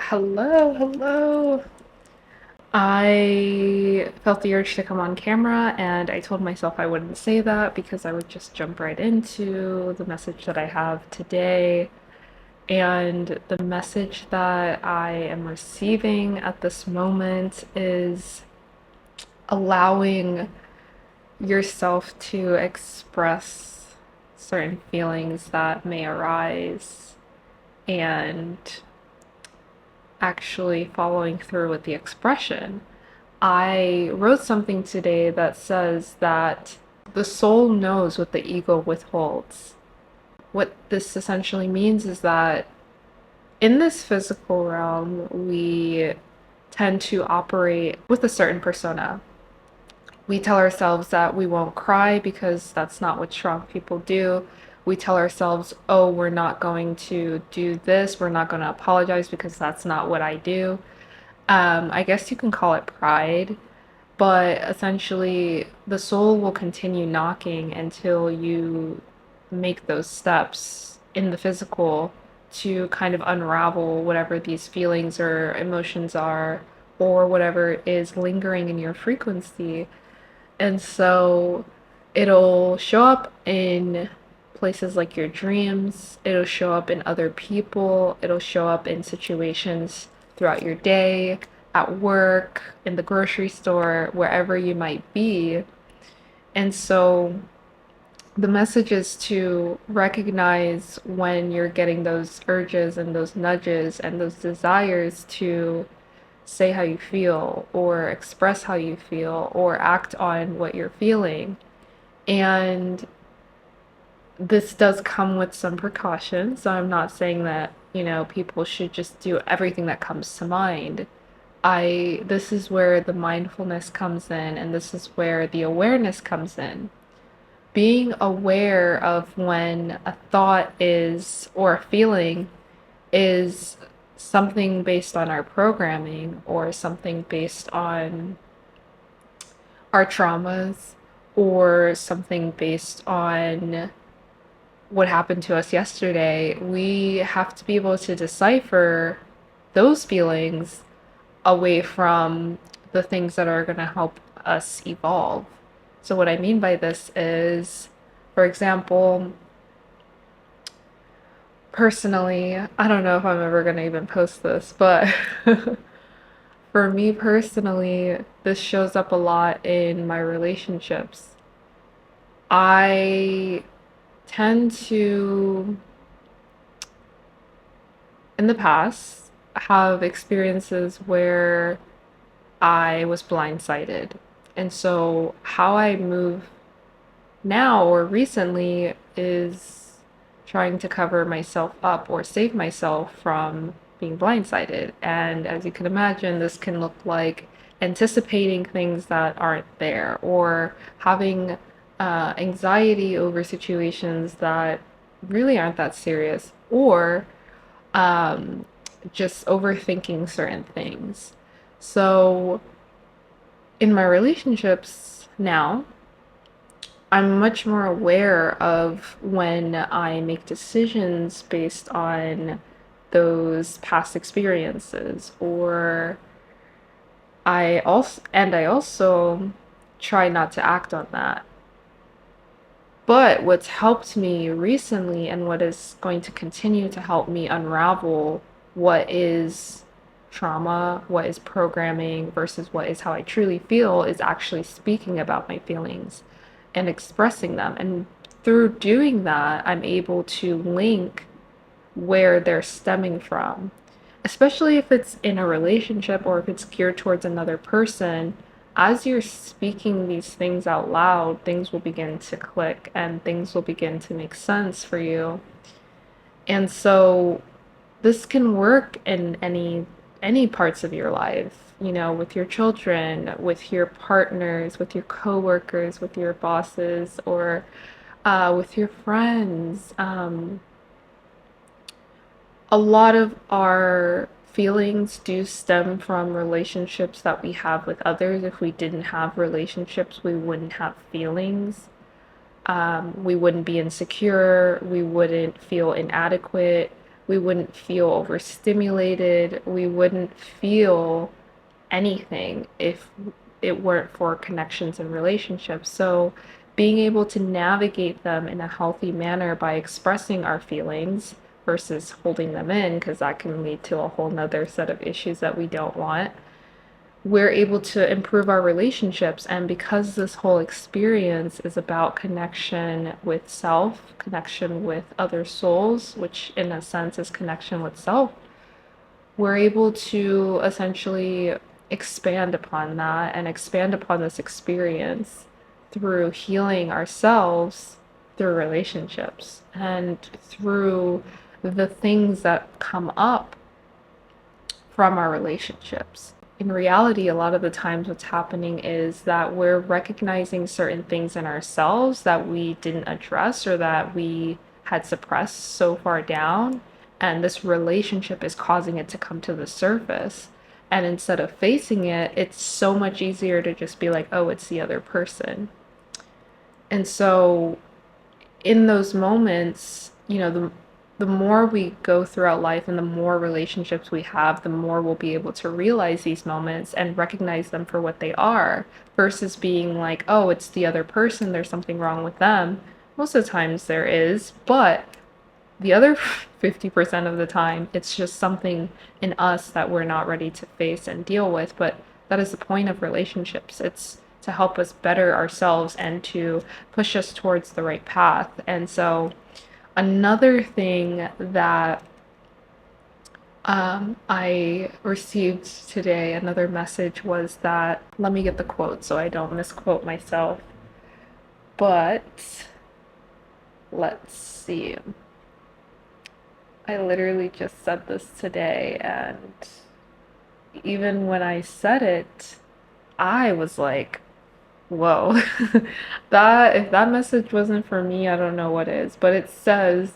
Hello, hello. I felt the urge to come on camera, and I told myself I wouldn't say that because I would just jump right into the message that I have today. And the message that I am receiving at this moment is allowing yourself to express certain feelings that may arise and actually following through with the expression. I wrote something today that says that the soul knows what the ego withholds. What this essentially means is that in this physical realm, we tend to operate with a certain persona. We tell ourselves that we won't cry because that's not what strong people do. We tell ourselves, oh, we're not going to do this, we're not going to apologize because that's not what I do. I guess you can call it pride, but essentially the soul will continue knocking until you make those steps in the physical to kind of unravel whatever these feelings or emotions are, or whatever is lingering in your frequency. And so it'll show up in places like your dreams, it'll show up in other people, it'll show up in situations throughout your day, at work, in the grocery store, wherever you might be. And so the message is to recognize when you're getting those urges and those nudges and those desires to say how you feel or express how you feel or act on what you're feeling. And this does come with some precautions. So I'm not saying that, people should just do everything that comes to mind. This is where the mindfulness comes in, and this is where the awareness comes in. Being aware of when a thought is, or a feeling is something based on our programming or something based on our traumas or something based on what happened to us yesterday, we have to be able to decipher those feelings away from the things that are going to help us evolve. So, what I mean by this is, for example, personally, I don't know if I'm ever going to even post this, but for me personally, this shows up a lot in my relationships. I tend to, in the past, have experiences where I was blindsided. And so, how I move now or recently is trying to cover myself up or save myself from being blindsided. And as you can imagine, this can look like anticipating things that aren't there or having anxiety over situations that really aren't that serious or um, just overthinking certain things. So, in my relationships now, I'm much more aware of when I make decisions based on those past experiences, or I also try not to act on that. But what's helped me recently and what is going to continue to help me unravel what is trauma, what is programming versus what is how I truly feel is actually speaking about my feelings and expressing them. And through doing that, I'm able to link where they're stemming from, especially if it's in a relationship or if it's geared towards another person. As you're speaking these things out loud, things will begin to click and things will begin to make sense for you. And so this can work in any parts of your life, with your children, with your partners, with your coworkers, with your bosses, or with your friends. A lot of our feelings do stem from relationships that we have with others. If we didn't have relationships, we wouldn't have feelings. We wouldn't be insecure. We wouldn't feel inadequate. we wouldn't feel overstimulated, we wouldn't feel anything if it weren't for connections and relationships. So, being able to navigate them in a healthy manner by expressing our feelings versus holding them in, because that can lead to a whole nother set of issues that we don't want, we're able to improve our relationships. And because this whole experience is about connection with self, connection with other souls, which in a sense is connection with self, we're able to essentially expand upon that and expand upon this experience through healing ourselves through relationships and through the things that come up from our relationships. In reality, a lot of the times what's happening is that we're recognizing certain things in ourselves that we didn't address or that we had suppressed so far down, and this relationship is causing it to come to the surface. And instead of facing it, it's so much easier to just be like, oh, it's the other person. And so in those moments, the more we go throughout life and the more relationships we have, the more we'll be able to realize these moments and recognize them for what they are versus being like, oh, it's the other person, there's something wrong with them. Most of the times there is, but the other 50% of the time, it's just something in us that we're not ready to face and deal with. But that is the point of relationships. It's to help us better ourselves and to push us towards the right path. And so, another thing that I received today, another message was that, let me get the quote so I don't misquote myself. But let's see. I literally just said this today, and even when I said it, I was like, whoa, that if that message wasn't for me, I don't know what is. But it says,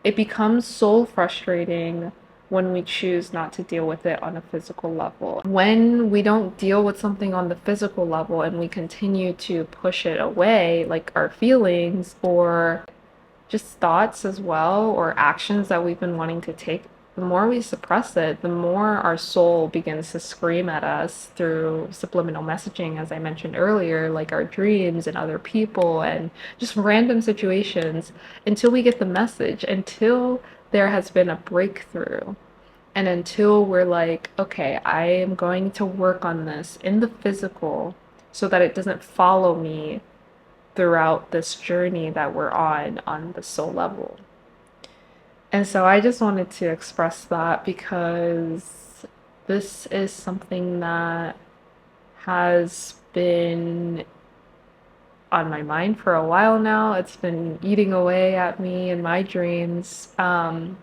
it becomes so frustrating when we choose not to deal with it on a physical level. When we don't deal with something on the physical level and we continue to push it away, like our feelings or just thoughts as well, or actions that we've been wanting to take, the more we suppress it, the more our soul begins to scream at us through subliminal messaging, as I mentioned earlier, like our dreams and other people and just random situations, until we get the message, until there has been a breakthrough. And until we're like, okay, I am going to work on this in the physical so that it doesn't follow me throughout this journey that we're on the soul level. And so I just wanted to express that because this is something that has been on my mind for a while now. It's been eating away at me in my dreams. And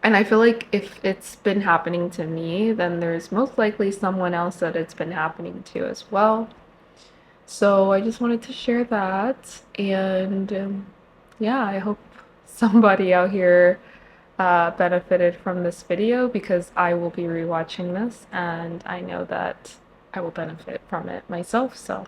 I feel like if it's been happening to me, then there's most likely someone else that it's been happening to as well. So I just wanted to share that. And yeah, I hope somebody out here benefited from this video because I will be rewatching this and I know that I will benefit from it myself. So